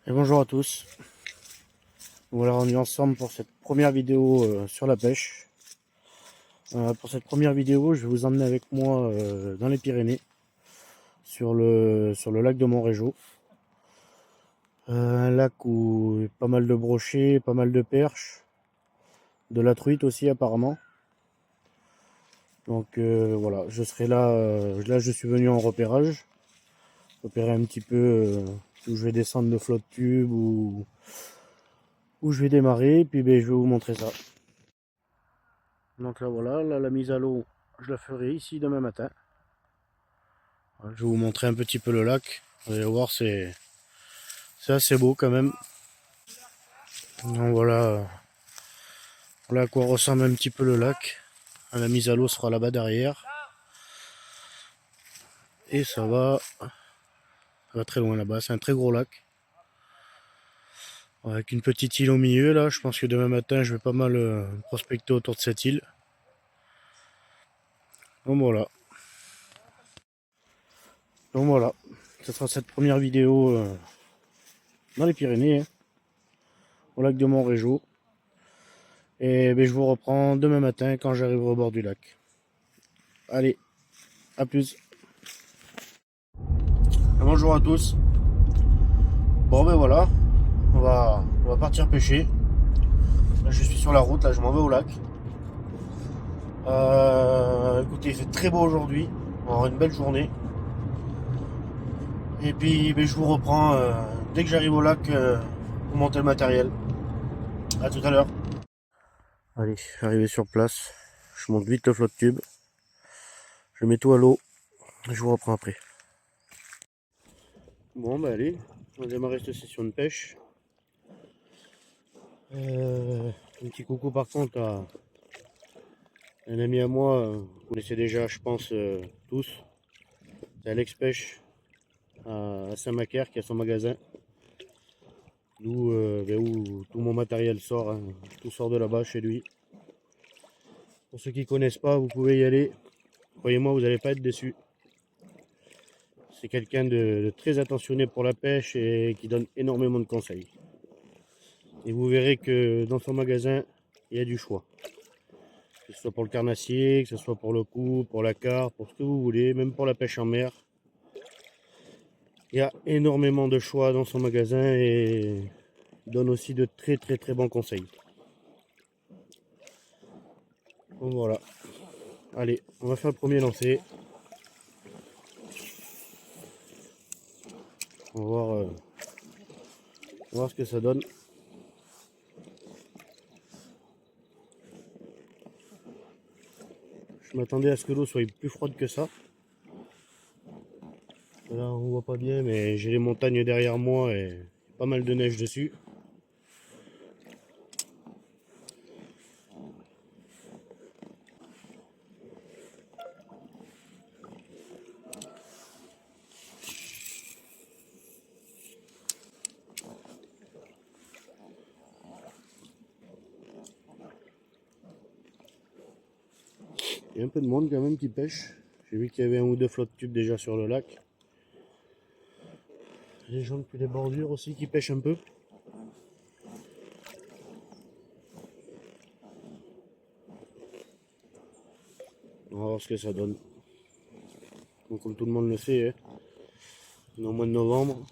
Et bonjour à tous. Voilà, on est ensemble pour cette première vidéo sur la pêche. Pour cette première vidéo, je vais vous emmener avec moi dans les Pyrénées, sur le lac de Montrégeau. Un lac où il y a pas mal de brochets, pas mal de perches, de la truite aussi apparemment. Donc voilà, je serai là. Là, je suis venu en repérage, repérer un petit peu où je vais descendre le flotte tube, où je vais démarrer, et puis je vais vous montrer ça. Donc là voilà, là, la mise à l'eau, je la ferai ici demain matin. Je vais vous montrer un petit peu le lac. Vous allez voir, c'est assez beau quand même. Donc voilà, voilà à quoi ressemble un petit peu le lac. La mise à l'eau sera là-bas derrière. Et ça va très loin là-bas. C'est un très gros lac. Avec une petite île au milieu là. Je pense que demain matin, je vais pas mal prospecter autour de cette île. Donc voilà. Donc voilà. Ce sera cette première vidéo dans les Pyrénées, hein, au lac de Montrégeau. Et ben, je vous reprends demain matin quand j'arriverai au bord du lac. Allez, à plus. Bonjour à tous. Bon ben voilà, on va partir pêcher. Là, je suis sur la route, là je m'en vais au lac. Écoutez, il fait très beau aujourd'hui, on va avoir une belle journée. Et puis ben, je vous reprends dès que j'arrive au lac pour monter le matériel. A tout à l'heure. Allez, je suis arrivé sur place. Je monte vite le flotte tube. Je mets tout à l'eau. Je vous reprends après. Bon ben allez, on va démarrer cette session de pêche. Un petit coucou par contre à un ami à moi, vous connaissez déjà je pense tous. C'est Alex Pêche à Saint-Macaire qui a son magasin. Où tout mon matériel sort, hein. Tout sort de là-bas chez lui. Pour ceux qui ne connaissent pas, vous pouvez y aller. Croyez-moi, vous n'allez pas être déçus. C'est quelqu'un de très attentionné pour la pêche et qui donne énormément de conseils. Et vous verrez que dans son magasin, il y a du choix. Que ce soit pour le carnassier, que ce soit pour le coup, pour la carpe, pour ce que vous voulez, même pour la pêche en mer. Il y a énormément de choix dans son magasin et il donne aussi de très très bons conseils. Donc voilà. Allez, on va faire le premier lancer. On va voir ce que ça donne. Je m'attendais à ce que l'eau soit plus froide que ça. Là on voit pas bien, mais j'ai les montagnes derrière moi et pas mal de neige dessus. Il y a un peu de monde quand même qui pêche. J'ai vu qu'il y avait un ou deux flottes tubes déjà sur le lac. Les gens depuis les bordures aussi qui pêchent un peu. On va voir ce que ça donne. Donc, comme tout le monde le sait, hein, on est au mois de novembre.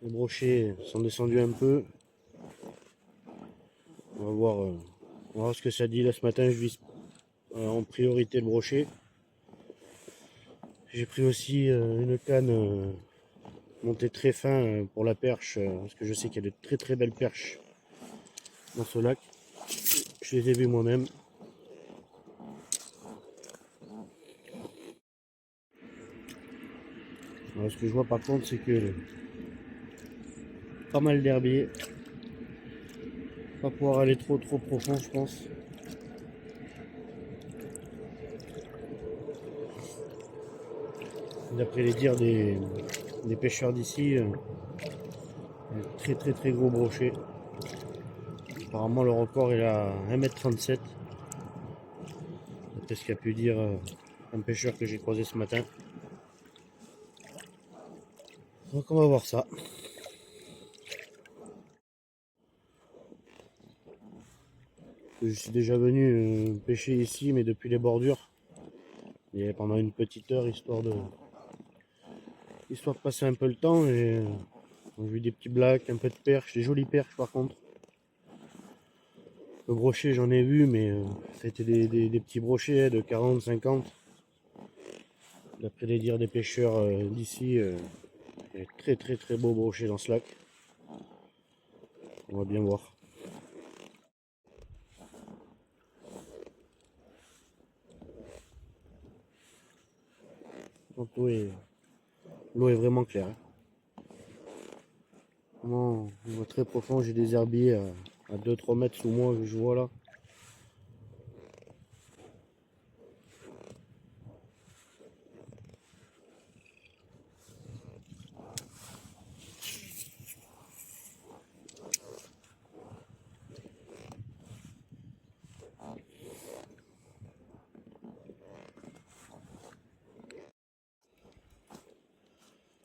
Les brochets sont descendus un peu. On va voir ce que ça dit. Là ce matin je vise en priorité le brochet. J'ai pris aussi une canne montée très fin pour la perche, parce que je sais qu'il y a de très belles perches dans ce lac. Je les ai vues moi-même. Alors, ce que je vois par contre, c'est que pas mal d'herbiers. Pas pouvoir aller trop profond, je pense. D'après les dires des pêcheurs d'ici, un très gros brochet. Apparemment le record est à 1,37 m. C'est ce qu'a pu dire un pêcheur que j'ai croisé ce matin. Donc on va voir ça. Je suis déjà venu pêcher ici, mais depuis les bordures. Et pendant une petite heure, histoire de passer un peu le temps. Et j'ai vu des petits blacks, un peu de perches, des jolies perches par contre. Le brochet, j'en ai vu, mais c'était des petits brochets de 40, 50. D'après les dires des pêcheurs d'ici, il y a très très très beaux brochets dans ce lac. On va bien voir. Donc l'eau est vraiment claire. Vraiment, on voit très profond. J'ai des herbiers à 2-3 mètres sous moi que je vois là.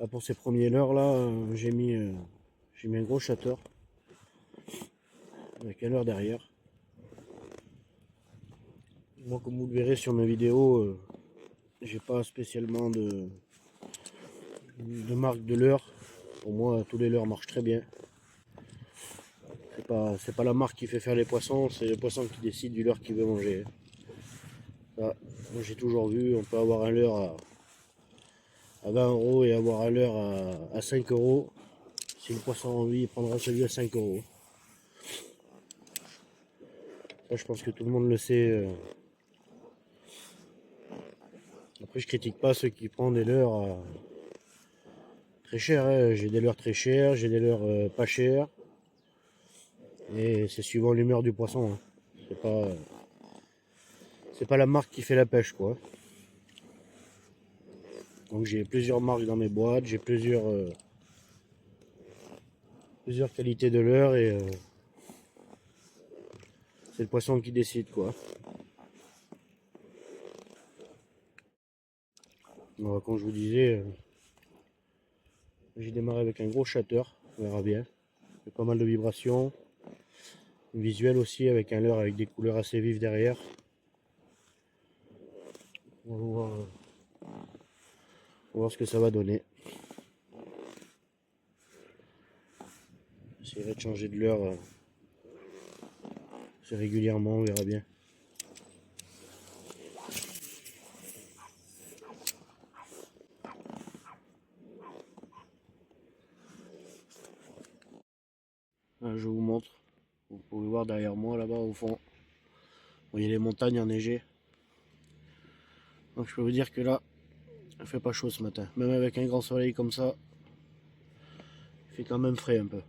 Là, pour ces premiers leurres là, j'ai mis un gros chateur avec un leurre derrière. Moi, comme vous le verrez sur mes vidéos, j'ai pas spécialement de marque de leurre. Pour moi, tous les leurres marchent très bien. C'est pas la marque qui fait faire les poissons, c'est le poisson qui décide du leurre qu'il veut manger. Ça, moi j'ai toujours vu, on peut avoir un leurre à 20 € et avoir un leurre à 5 €. Si le poisson a envie, il prendra celui à 5 €. Ça, je pense que tout le monde le sait. Après, je critique pas ceux qui prennent des leurres très chers. Hein. J'ai des leurres très chers, j'ai des leurres pas chers. Et c'est suivant l'humeur du poisson. Hein. C'est pas la marque qui fait la pêche, quoi. Donc j'ai plusieurs marques dans mes boîtes, j'ai plusieurs qualités de leurre et c'est le poisson qui décide, quoi. Alors, comme je vous disais, j'ai démarré avec un gros shatter, on verra bien. Il y a pas mal de vibrations. Visuel aussi avec un leurre avec des couleurs assez vives derrière. On va voir ce que ça va donner. J'essaierai de changer de leurre assez régulièrement, on verra bien. Là, je vous montre. Vous pouvez voir derrière moi là-bas au fond. Vous voyez les montagnes enneigées. Donc je peux vous dire que là, il fait pas chaud ce matin. Même avec un grand soleil comme ça, il fait quand même frais un peu.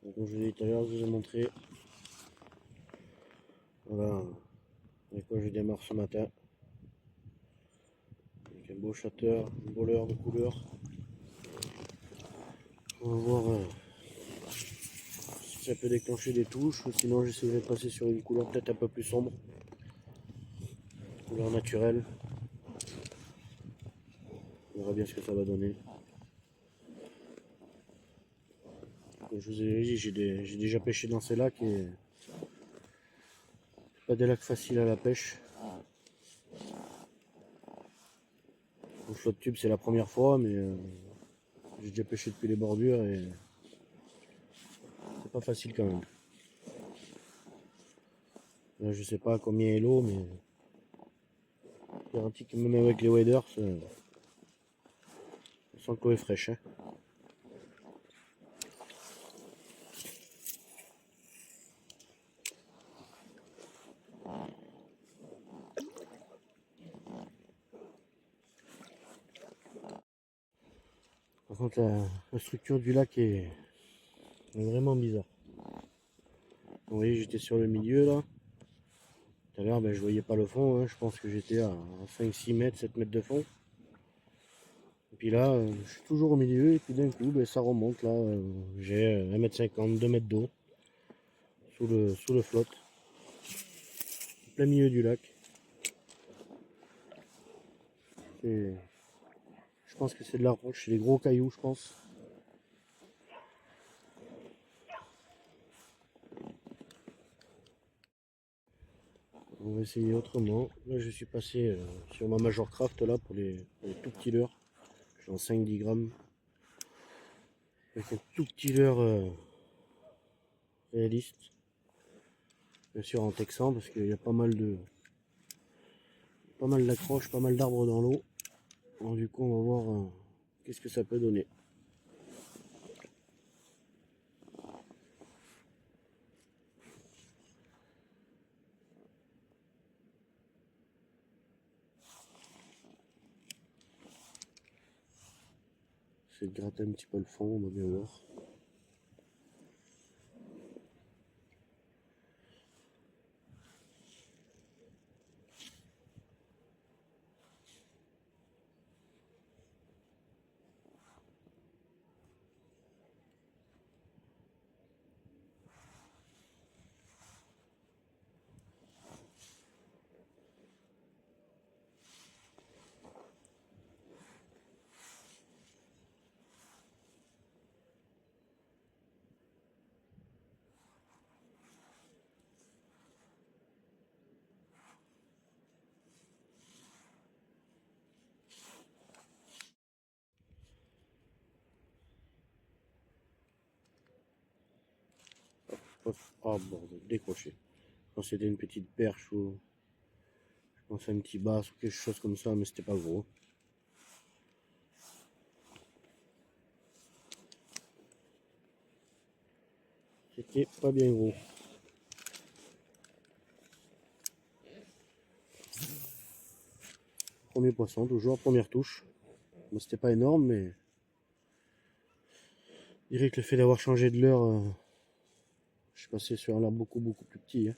Donc, comme je vous l'ai dit tout à l'heure, je vous ai montré. Voilà avec quoi je démarre ce matin. Avec un beau shatter, un beau leurre de couleur. On va voir si ça peut déclencher des touches. Ou sinon j'essaierai de passer sur une couleur peut-être un peu plus sombre. Couleur naturelle. On verra bien ce que ça va donner. Comme je vous ai dit, j'ai déjà pêché dans ces lacs et pas des lacs faciles à la pêche. Le flot de tube c'est la première fois, mais j'ai déjà pêché depuis les bordures et c'est pas facile quand même. Là, je sais pas combien est l'eau, mais je garantis que même avec les waders, on sent que l'eau est fraîche. Hein. Par contre, la structure du lac est vraiment bizarre. Vous voyez, j'étais sur le milieu là. Tout à l'heure, ben, je voyais pas le fond. Hein. Je pense que j'étais à 5-6 mètres, 7 mètres de fond. Et puis là, je suis toujours au milieu. Et puis d'un coup, ben, ça remonte là. J'ai 1,50 m, 2 mètres d'eau sous le flotte. Plein milieu du lac. Je pense que c'est de la roche, c'est des gros cailloux, je pense. On va essayer autrement. Là, je suis passé sur ma Major Craft là pour les tout petits leurres. Je suis en 5-10 grammes. Avec un tout petit leurre réaliste. Bien sûr en texan parce qu'il y a pas mal d'accroches, pas mal d'arbres dans l'eau. Alors du coup, on va voir qu'est-ce que ça peut donner. C'est de gratter un petit peu le fond, on va bien voir. Ah bordel, décroché. Quand c'était une petite perche ou je pense un petit basse ou quelque chose comme ça, mais c'était pas gros. C'était pas bien gros. Premier poisson, toujours première touche. Bon, c'était pas énorme, mais je dirais que le fait d'avoir changé de leurre, je suis passé sur un leurre beaucoup plus petit. Hein.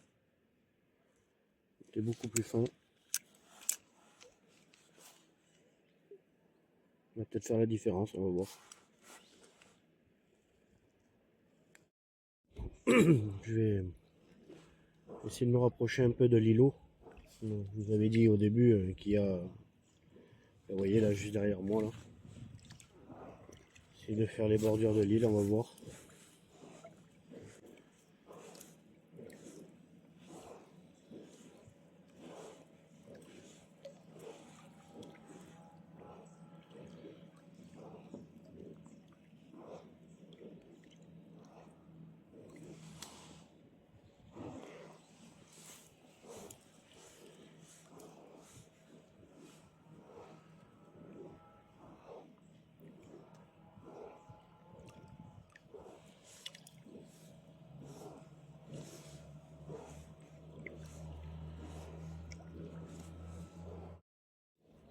C'était beaucoup plus fin. On va peut-être faire la différence, on va voir. Je vais essayer de me rapprocher un peu de l'îlot. Je vous avais dit au début qu'il y a, vous voyez là juste derrière moi là. Essayer de faire les bordures de l'île, on va voir.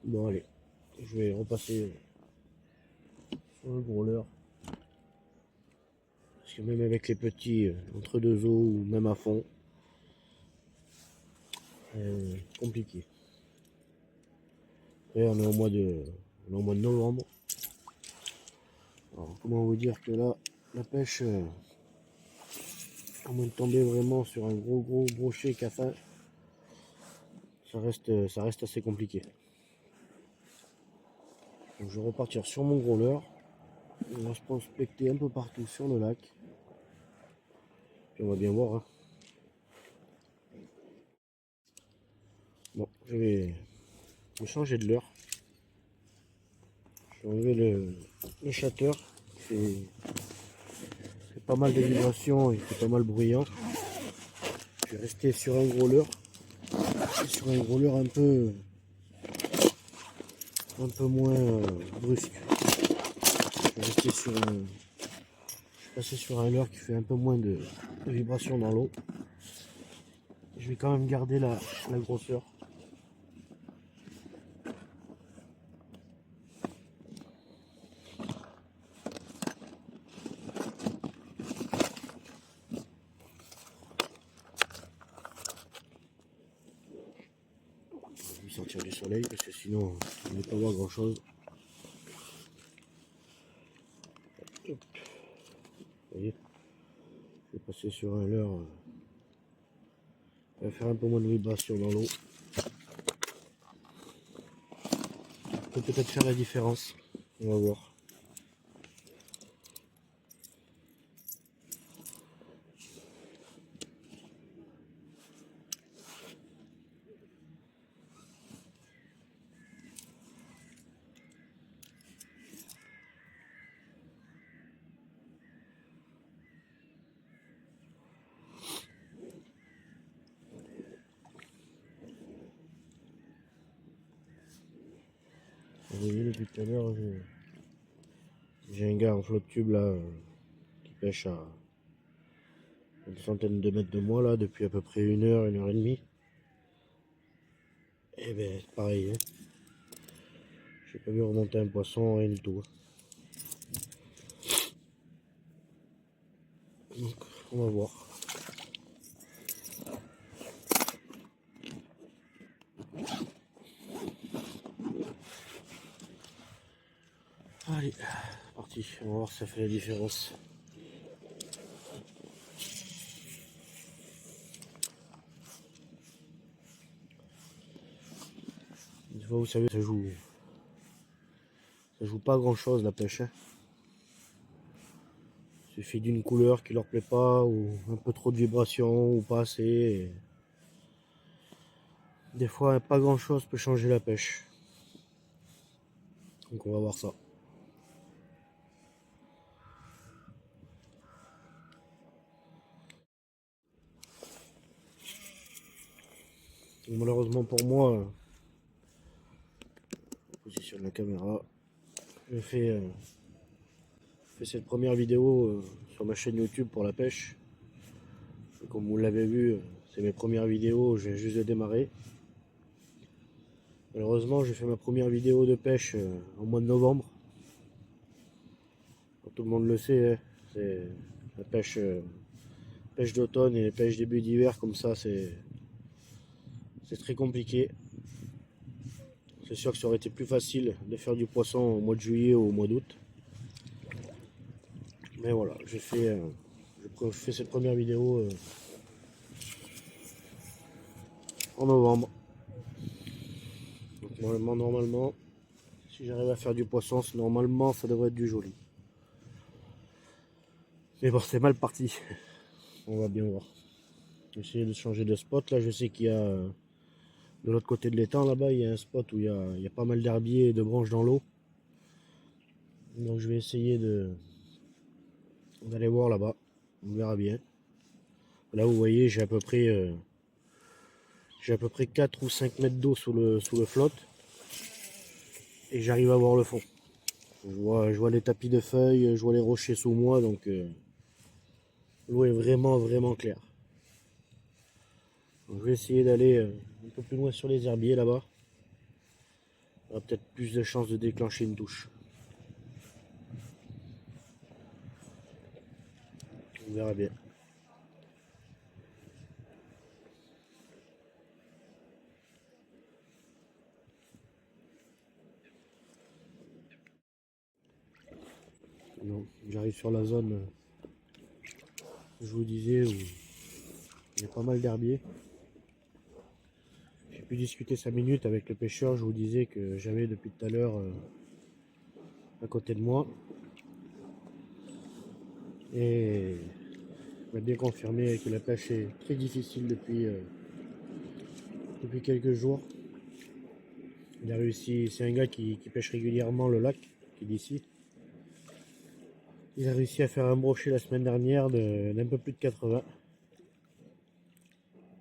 Bon allez, je vais repasser sur le gros leurre. Parce que même avec les petits, entre deux eaux ou même à fond, compliqué. Et on est au mois de novembre. Alors, comment vous dire que là, la pêche, à moins de tomber vraiment sur un gros brochet cafin, ça reste assez compliqué. Donc je vais repartir sur mon gros leurre. On va se prospecter un peu partout sur le lac. Et on va bien voir. Hein. Bon, je vais changer de leurre. Je vais enlever le shatter. C'est pas mal de vibrations et c'est pas mal bruyant. Je vais rester sur un gros leurre. Sur un gros leurre un peu moins brusque. Je vais rester sur un. Je suis passé sur un leurre qui fait un peu moins de vibrations dans l'eau. Je vais quand même garder la grosseur. Je vais sortir du soleil parce que sinon on ne va pas voir grand chose. Vous voyez, je vais passer sur un leurre. On va faire un peu moins de vibration dans l'eau. On peut peut-être faire la différence. On va voir. Vous voyez depuis tout à l'heure, j'ai un gars en flotte tube là qui pêche à une centaine de mètres de moi là depuis à peu près 1 heure et demie. Et ben pareil, hein. J'ai pas vu remonter un poisson, rien du tout. Donc on va voir. Allez, c'est parti, on va voir si ça fait la différence. Une fois, vous savez, ça joue pas grand chose la pêche. Hein. Il suffit d'une couleur qui leur plaît pas, ou un peu trop de vibrations, ou pas assez. Et des fois, pas grand chose peut changer la pêche. Donc on va voir ça. Et malheureusement pour moi, je positionne la caméra. Je fais cette première vidéo sur ma chaîne YouTube pour la pêche. Et comme vous l'avez vu, c'est mes premières vidéos, je viens juste de démarrer. Malheureusement, j'ai fait ma première vidéo de pêche au mois de novembre. Tout le monde le sait, hein, c'est la pêche, pêche d'automne et pêche début d'hiver comme ça, c'est très compliqué. C'est sûr que ça aurait été plus facile de faire du poisson au mois de juillet ou au mois d'août. Mais voilà, j'ai fait cette première vidéo en novembre. Donc normalement, si j'arrive à faire du poisson, normalement ça devrait être du joli. Mais bon, c'est mal parti. On va bien voir. Je vais essayer de changer de spot. Là, je sais qu'il y a de l'autre côté de l'étang, là-bas, il y a un spot où il y a pas mal d'herbiers et de branches dans l'eau. Donc je vais essayer d'aller voir là-bas. On verra bien. Là, vous voyez, j'ai à peu près 4 ou 5 mètres d'eau sous le flotte. Et j'arrive à voir le fond. Je vois les tapis de feuilles, je vois les rochers sous moi, donc l'eau est vraiment, vraiment claire. Donc, je vais essayer d'aller un peu plus loin sur les herbiers là-bas. On aura peut-être plus de chances de déclencher une touche. On verra bien. J'arrive sur la zone, je vous disais, où il y a pas mal d'herbiers. J'ai pu discuter 5 minutes avec le pêcheur, je vous disais que j'avais depuis tout à l'heure à côté de moi. Et il m'a bien confirmé que la pêche est très difficile depuis quelques jours. Il a réussi, c'est un gars qui pêche régulièrement le lac, qui est d'ici. Il a réussi à faire un brochet la semaine dernière d'un peu plus de 80.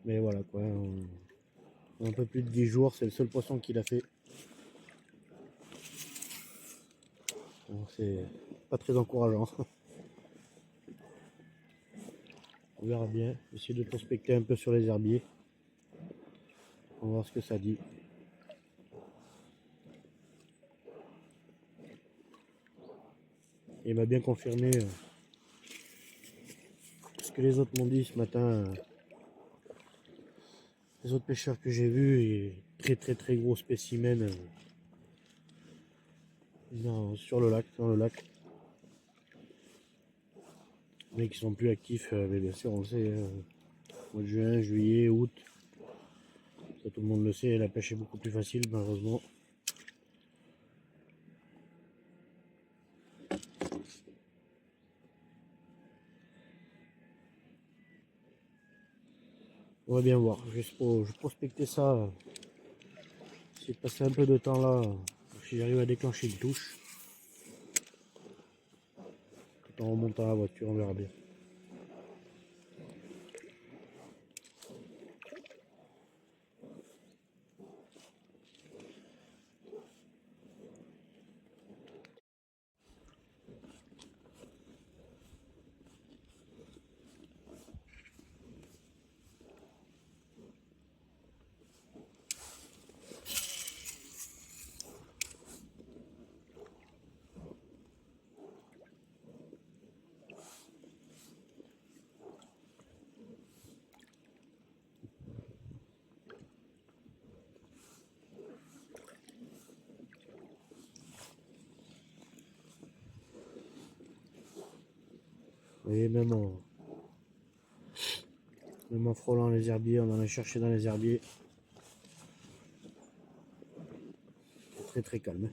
Mais voilà quoi, en un peu plus de 10 jours, c'est le seul poisson qu'il a fait. C'est pas très encourageant. On verra bien. Essayer de prospecter un peu sur les herbiers. On va voir ce que ça dit. Et il m'a bien confirmé ce que les autres m'ont dit ce matin. Les autres pêcheurs que j'ai vus, et très gros spécimens sur le lac, dans le lac. Mais qui sont plus actifs, mais bien sûr on le sait, mois de juin, juillet, août, ça tout le monde le sait, la pêche est beaucoup plus facile malheureusement. On va bien voir. Juste pour prospecter ça. J'ai passé un peu de temps là. Si j'arrive à déclencher une touche. Tout en remontant la voiture, on verra bien. Vous voyez, même en frôlant les herbiers, on en a cherché dans les herbiers. C'est très très calme.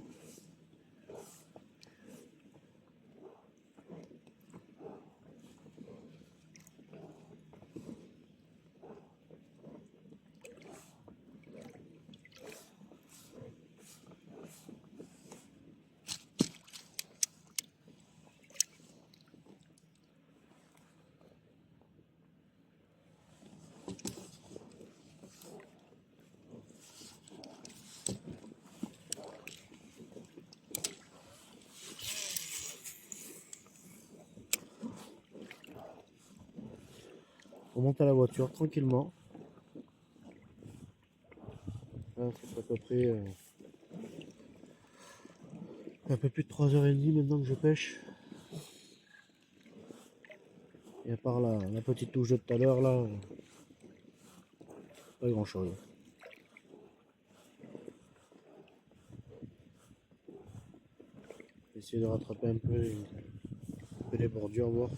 On monte à la voiture tranquillement. Là, c'est à peu près un peu plus de 3h30 maintenant que je pêche. Et à part la petite touche de tout à l'heure là, pas grand chose. Essayer de rattraper un peu les bordures, voir.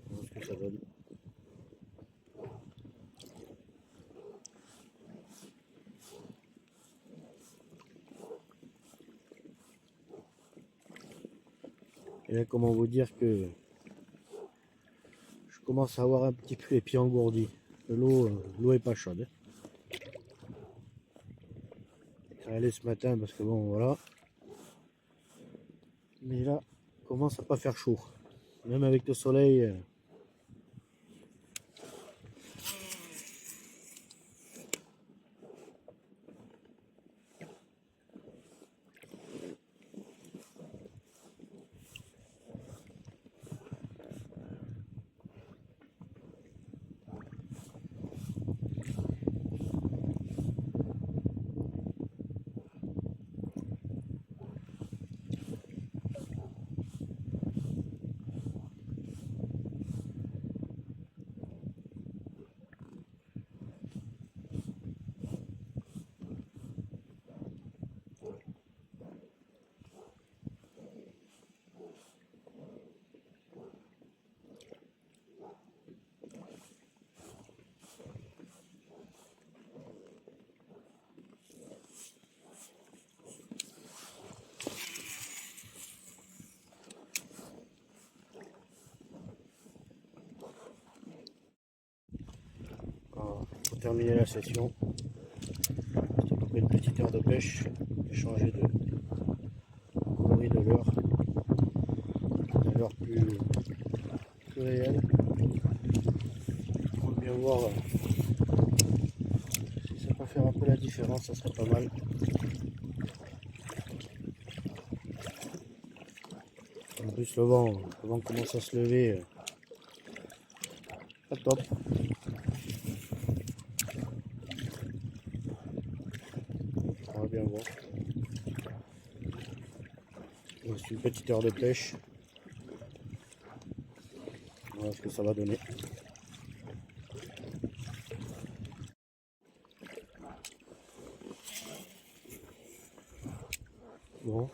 Voir ce que ça donne. Et là, comment vous dire que je commence à avoir un petit peu les pieds engourdis. L'eau est pas chaude. Ça allait ce matin parce que bon, voilà. Mais là, commence à pas faire chaud. Même avec le soleil. Pour terminer la session, c'est à peu près une petite heure de pêche. J'ai changé de coloris de leurre. Un leurre plus réel. On va bien voir si ça peut faire un peu la différence, ça serait pas mal. En plus le vent commence à se lever. Pas top. On va bien voir. Il reste une petite heure de pêche. Voilà ce que ça va donner. Bon.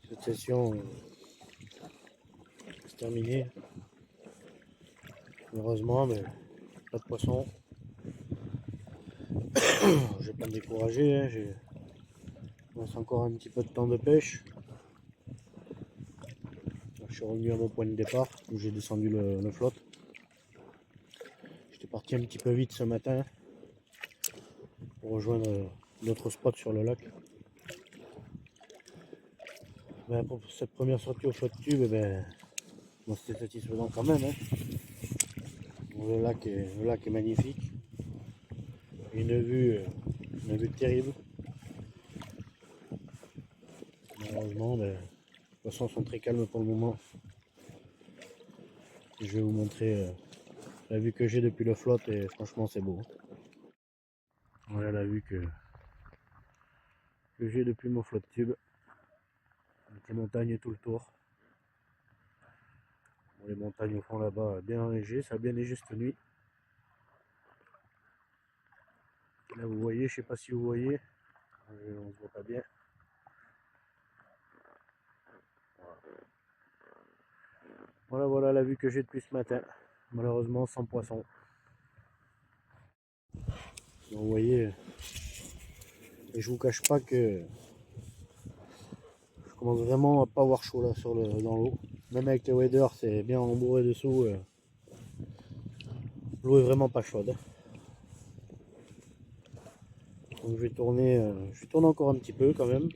Cette session c'est terminée. Heureusement, mais pas de poisson. Je vais pas me décourager. Hein. reste encore un petit peu de temps de pêche. Je suis revenu à mon point de départ où j'ai descendu le flotte. J'étais parti un petit peu vite ce matin pour rejoindre d'autres spots sur le lac. Ben, pour cette première sortie au flotte tube, ben, bon, c'était satisfaisant quand même. Hein. Bon, le lac est magnifique. Une vue terrible. Malheureusement, ben, les poissons sont très calmes pour le moment. Je vais vous montrer la vue que j'ai depuis le flotte et franchement c'est beau. Voilà la vue que j'ai depuis mon flotte tube. Avec les montagnes tout le tour. Bon, les montagnes au fond là-bas bien enneigées, ça a bien neigé cette nuit. Là vous voyez, je sais pas si vous voyez, on ne voit pas bien. Voilà la vue que j'ai depuis ce matin. Malheureusement sans poisson. Vous voyez, et je vous cache pas que je commence vraiment à pas avoir chaud là dans l'eau. Même avec les waders, c'est bien embourré dessous. L'eau est vraiment pas chaude. Donc je vais tourner encore un petit peu quand même.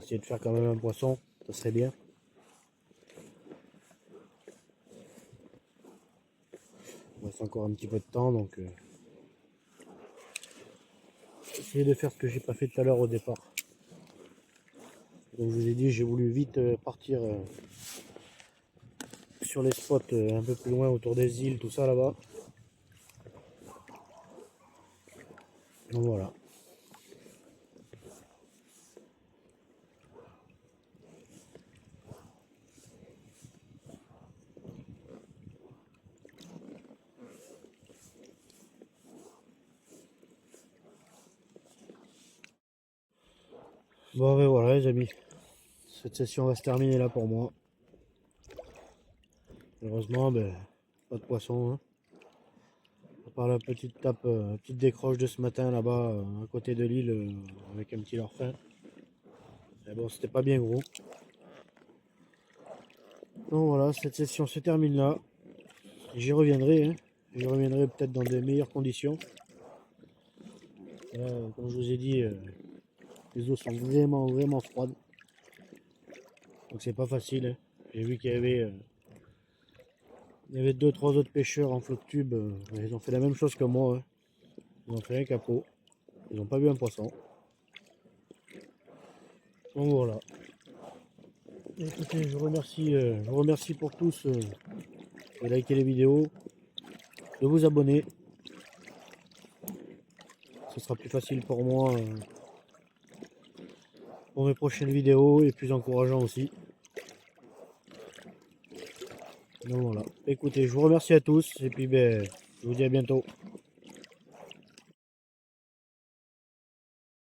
Essayer de faire quand même un poisson, ça serait bien. Il reste encore un petit peu de temps, donc essayer de faire ce que j'ai pas fait tout à l'heure au départ. Donc je vous ai dit, j'ai voulu vite partir sur les spots un peu plus loin autour des îles, tout ça là-bas. Donc voilà. Bon ben voilà les amis, cette session va se terminer là pour moi. Heureusement, ben, pas de poisson. Hein. À part la petite petite décroche de ce matin là-bas à côté de l'île avec un petit leurre fin. Mais bon, c'était pas bien gros. Donc voilà, cette session se termine là. J'y reviendrai. Hein. J'y reviendrai peut-être dans de meilleures conditions. Là, comme je vous ai dit, les eaux sont vraiment froides. Donc c'est pas facile. Hein. J'ai vu qu'il y avait 2-3 autres pêcheurs en flotte tube. Ils ont fait la même chose que moi. Hein. Ils ont fait un capot. Ils n'ont pas vu un poisson. Donc voilà. Écoutez, je vous remercie pour tous de liker les vidéos, de vous abonner. Ce sera plus facile pour moi pour mes prochaines vidéos et plus encourageant aussi. Donc voilà. Écoutez, je vous remercie à tous et puis ben, je vous dis à bientôt.